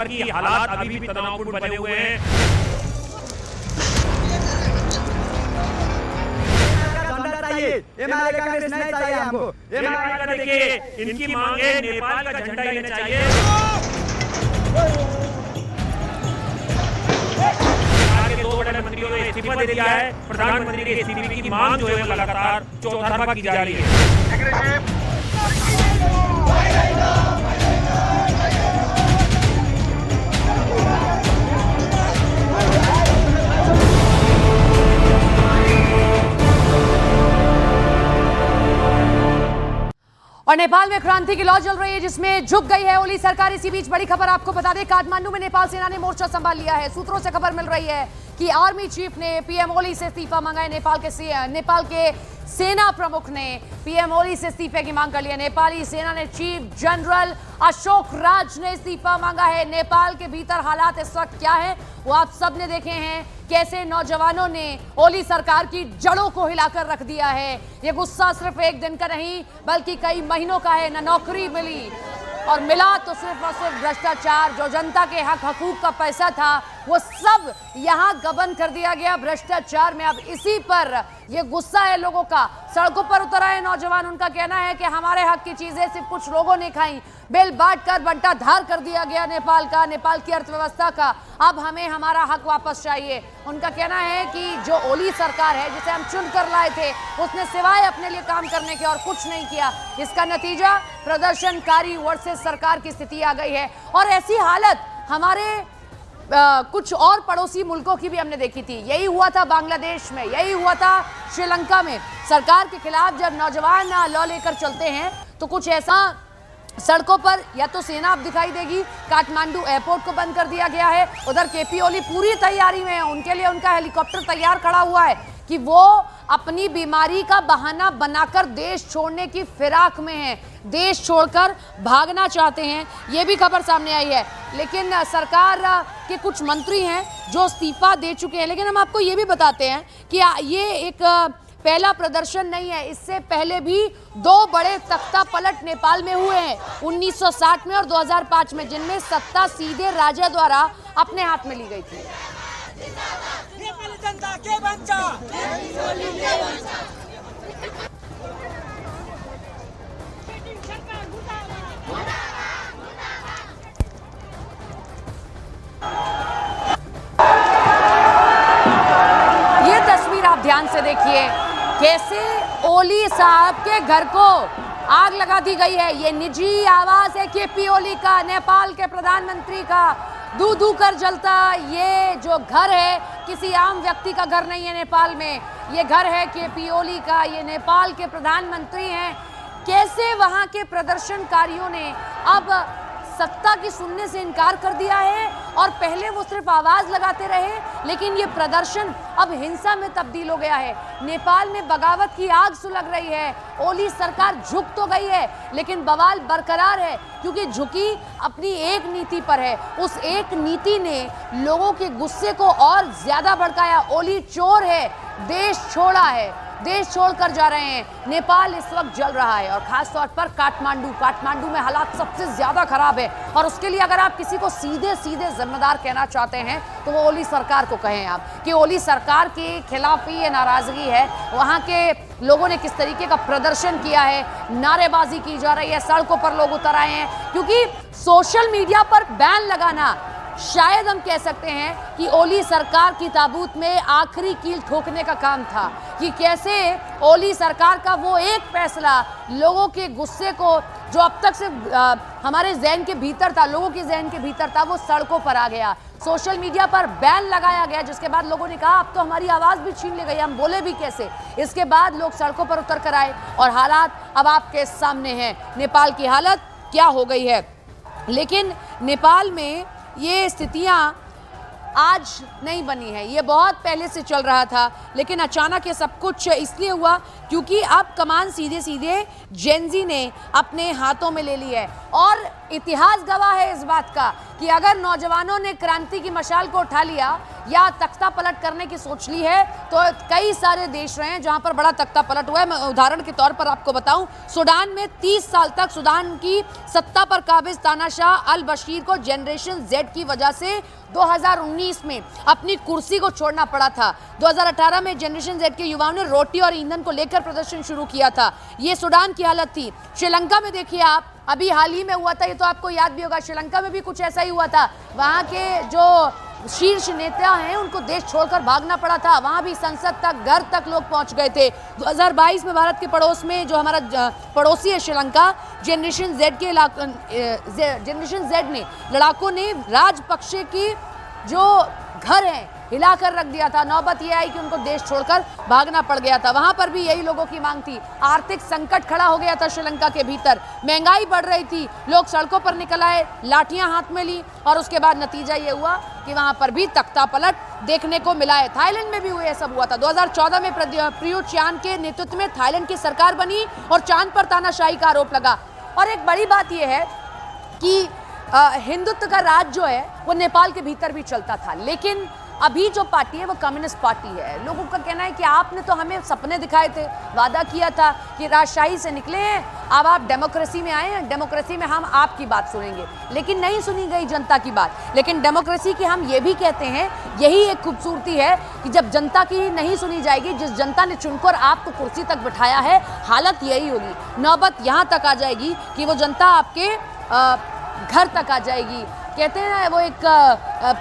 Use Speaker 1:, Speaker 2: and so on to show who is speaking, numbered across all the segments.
Speaker 1: की हालात अभी भी तनावपूर्ण बने हुए हैं। देखिए, इनकी मांग है नेपाल का झंडा लेना चाहिए। के 2 बड़े मंत्रियों ने इस्तीफा दे दिया है। प्रधानमंत्री के इस्तीफे की मांग जो है लगातार चौतरफा की जा रही है।
Speaker 2: और नेपाल में क्रांति की लौ जल रही है जिसमें झुक गई है ओली सरकार। इसी बीच बड़ी खबर आपको बता दें, काठमांडू में नेपाल सेना ने मोर्चा संभाल लिया है। सूत्रों से खबर मिल रही है कि आर्मी चीफ ने पीएम ओली से इस्तीफा मांगा है। नेपाल के सेना प्रमुख ने पीएम ओली से इस्तीफे की मांग कर ली है। नेपाली सेना ने चीफ जनरल अशोक राज ने इस्तीफा मांगा है। नेपाल के भीतर हालात इस वक्त क्या है वो आप सब ने देखे हैं, कैसे नौजवानों ने ओली सरकार की जड़ों को हिलाकर रख दिया है। ये गुस्सा सिर्फ एक दिन का नहीं बल्कि कई महीनों का है। न नौकरी मिली और मिला तो सिर्फ और सिर्फ भ्रष्टाचार। जो जनता के हक हकूक का पैसा था वो सब यहाँ गबन कर दिया गया भ्रष्टाचार में। अब इसी पर ये गुस्सा है लोगों का। सड़कों पर उतर आए नौजवान। उनका कहना है कि हमारे हक की चीजें सिर्फ कुछ लोगों ने खाई, बिल बांट कर बंटाधार कर दिया गया नेपाल की अर्थव्यवस्था का। अब हमें हमारा हक वापस चाहिए। उनका कहना है कि जो ओली सरकार है जिसे हम चुन कर लाए थे उसने सिवाय अपने लिए काम करने के और कुछ नहीं किया। इसका नतीजा प्रदर्शनकारी वर्सेस सरकार की स्थिति आ गई है। और ऐसी हालत हमारे कुछ और पड़ोसी मुल्कों की भी हमने देखी थी। यही हुआ था बांग्लादेश में, यही हुआ था श्रीलंका में। सरकार के खिलाफ जब नौजवान लॉ लेकर चलते हैं तो कुछ ऐसा सड़कों पर या तो सेना अब दिखाई देगी। काठमांडू एयरपोर्ट को बंद कर दिया गया है। उधर केपी ओली पूरी तैयारी में है। उनके लिए उनका हेलीकॉप्टर तैयार खड़ा हुआ है कि वो अपनी बीमारी का बहाना बनाकर देश छोड़ने की फिराक में है, देश छोड़कर भागना चाहते हैं। ये भी खबर सामने आई है। लेकिन सरकार के कुछ मंत्री हैं जो इस्तीफा दे चुके हैं। लेकिन हम आपको ये भी बताते हैं कि ये एक पहला प्रदर्शन नहीं है। इससे पहले भी 2 बड़े तख्ता पलट नेपाल में हुए हैं 1960 में और 2005 में, जिनमें सत्ता सीधे राजा द्वारा अपने हाथ में ली गई थी। ये तस्वीर आप ध्यान से देखिए, कैसे ओली साहब के घर को आग लगा दी गई है। ये निजी आवाज है केपी ओली का, नेपाल के प्रधानमंत्री का। दू दू कर जलता ये जो घर है किसी आम व्यक्ति का घर नहीं है नेपाल में। ये घर है केपी ओली का, ये नेपाल के प्रधानमंत्री हैं। कैसे वहां के प्रदर्शनकारियों ने अब सत्ता की सुनने से इनकार कर दिया है और पहले वो सिर्फ आवाज लगाते रहे, लेकिन ये प्रदर्शन अब हिंसा में तब्दील हो गया है। नेपाल में बगावत की आग सुलग रही है। ओली सरकार झुक तो गई है लेकिन बवाल बरकरार है, क्योंकि झुकी अपनी एक नीति पर है। उस एक नीति ने लोगों के गुस्से को और ज्यादा भड़काया। ओली चोर है, देश छोड़ा है, देश छोड़कर जा रहे हैं। नेपाल इस वक्त जल रहा है और खास तौर पर काठमांडू में हालात सबसे ज्यादा खराब है। और उसके लिए अगर आप किसी को सीधे सीधे जिम्मेदार कहना चाहते हैं तो वो ओली सरकार को कहें आप कि ओली सरकार के खिलाफ ही ये नाराजगी है। वहां के लोगों ने किस तरीके का प्रदर्शन किया है, नारेबाजी की जा रही है, सड़कों पर लोग उतर आए हैं। क्योंकि सोशल मीडिया पर बैन लगाना शायद हम कह सकते हैं कि ओली सरकार की ताबूत में आखिरी कील ठोकने का काम था, कि कैसे ओली सरकार का वो एक फैसला लोगों के गुस्से को, जो अब तक से हमारे ज़हन के भीतर था, लोगों के ज़हन के भीतर था, वो सड़कों पर आ गया। सोशल मीडिया पर बैन लगाया गया, जिसके बाद लोगों ने कहा अब तो हमारी आवाज़ भी छीन ली गई, हम बोले भी कैसे। इसके बाद लोग सड़कों पर उतर कर आए और हालात अब आपके सामने हैं। नेपाल की हालत क्या हो गई है। लेकिन नेपाल में ये स्थितियां आज नहीं बनी है, ये बहुत पहले से चल रहा था। लेकिन अचानक ये सब कुछ इसलिए हुआ क्योंकि अब कमान सीधे सीधे जेनजी ने अपने हाथों में ले ली है। और इतिहास गवाह है इस बात का कि अगर नौजवानों ने क्रांति की मशाल को उठा लिया, या तख्ता पलट करने की सोच ली है, तो कई सारे देश रहे हैं जहां पर बड़ा तख्ता पलट हुआ है। मैं उदाहरण के तौर पर आपको बताऊं, सूडान में 30 साल तक सूडान की सत्ता पर काबिज तानाशाह अल बशीर को जनरेशन जेड की वजह से 2019 में अपनी कुर्सी को छोड़ना पड़ा था। 2018 में जनरेशन जेड के युवाओं ने रोटी और ईंधन को लेकर प्रदर्शन शुरू किया था। ये सूडान की हालत थी। श्रीलंका में देखिए आप, अभी हाल ही में हुआ था, ये तो आपको याद भी होगा, श्रीलंका में भी कुछ ऐसा ही हुआ था। वहाँ के जो शीर्ष नेता हैं उनको देश छोड़कर भागना पड़ा था। वहाँ भी संसद तक, घर तक लोग पहुँच गए थे। 2022 में भारत के पड़ोस में जो हमारा पड़ोसी है श्रीलंका, जनरेशन जेड ने लड़ाकों ने राजपक्षे की जो घर है हिलाकर रख दिया था। नौबत यह आई कि उनको देश छोड़कर भागना पड़ गया था। वहां पर भी यही लोगों की मांग थी। आर्थिक संकट खड़ा हो गया था श्रीलंका के भीतर, महंगाई बढ़ रही थी, लोग सड़कों पर निकल आए, लाठियां हाथ में ली और उसके बाद नतीजा ये हुआ कि वहां पर भी तख्ता पलट देखने को मिला है। थाईलैंड में भी ये सब हुआ था। 2014 में प्रयुत चान के नेतृत्व में थाईलैंड की सरकार बनी और चांद पर तानाशाही का आरोप लगा। और एक बड़ी बात यह है कि हिंदुत्व का राज जो है वो नेपाल के भीतर भी चलता था, लेकिन अभी जो पार्टी है वो कम्युनिस्ट पार्टी है। लोगों का कहना है कि आपने तो हमें सपने दिखाए थे, वादा किया था कि राजशाही से निकले हैं, अब आप डेमोक्रेसी में आए हैं, डेमोक्रेसी में हम आपकी बात सुनेंगे, लेकिन नहीं सुनी गई जनता की बात। लेकिन डेमोक्रेसी की हम ये भी कहते हैं, यही एक खूबसूरती है कि जब जनता की नहीं सुनी जाएगी, जिस जनता ने चुनकर आपको कुर्सी तक बिठाया है, हालत यही होगी। नौबत यहाँ तक आ जाएगी कि वो जनता आपके घर तक आ जाएगी। कहते हैं ना, वो एक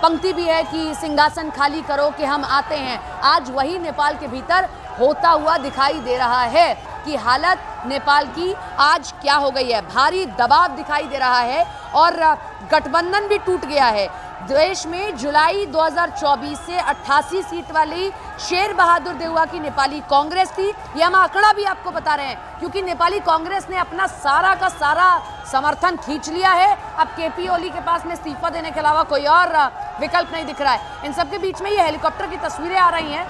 Speaker 2: पंक्ति भी है कि सिंहासन खाली करो कि हम आते हैं। आज वही नेपाल के भीतर होता हुआ दिखाई दे रहा है कि हालत नेपाल की आज क्या हो गई है। भारी दबाव दिखाई दे रहा है और गठबंधन भी टूट गया है। देश में जुलाई 2024 से 88 सीट वाली शेर बहादुर देउवा की नेपाली कांग्रेस थी। ये हम आंकड़ा भी आपको बता रहे हैं, क्योंकि नेपाली कांग्रेस ने अपना सारा का सारा समर्थन खींच लिया है। अब केपी ओली के पास में इस्तीफा देने के अलावा कोई और विकल्प नहीं दिख रहा है। इन सबके बीच में ये हेलीकॉप्टर की तस्वीरें आ रही हैं।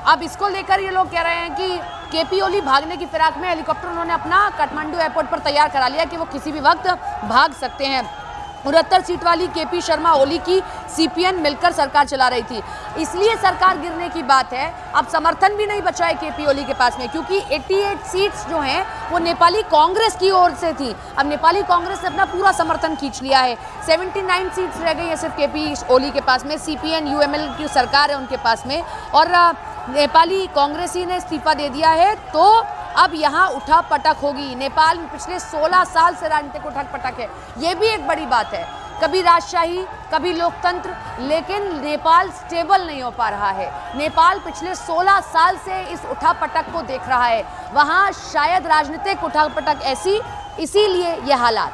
Speaker 2: अब इसको लेकर ये लोग कह रहे हैं कि केपी ओली भागने की फिराक में हेलीकॉप्टर उन्होंने अपना काठमांडू एयरपोर्ट पर तैयार करा लिया कि वो किसी भी वक्त भाग सकते हैं। 69 सीट वाली केपी शर्मा ओली की सीपीएन मिलकर सरकार चला रही थी, इसलिए सरकार गिरने की बात है। अब समर्थन भी नहीं बचा है केपी ओली के पास में, क्योंकि 88 सीट्स जो हैं वो नेपाली कांग्रेस की ओर से थी। अब नेपाली कांग्रेस ने अपना पूरा समर्थन खींच लिया है। 79 सीट्स रह गई है सिर्फ केपी ओली के पास में। सीपीएन यूएमएल की सरकार है उनके पास में, और नेपाली कांग्रेसी ने इस्तीफा दे दिया है। तो अब यहाँ उठा पटक होगी। नेपाल में पिछले 16 साल से राजनीतिक उठक पटक है, ये भी एक बड़ी बात है। कभी राजशाही, कभी लोकतंत्र, लेकिन नेपाल स्टेबल नहीं हो पा रहा है। नेपाल पिछले 16 साल से इस उठापटक को देख रहा है। वहाँ शायद राजनीतिक उठापटक ऐसी, इसीलिए ये हालात।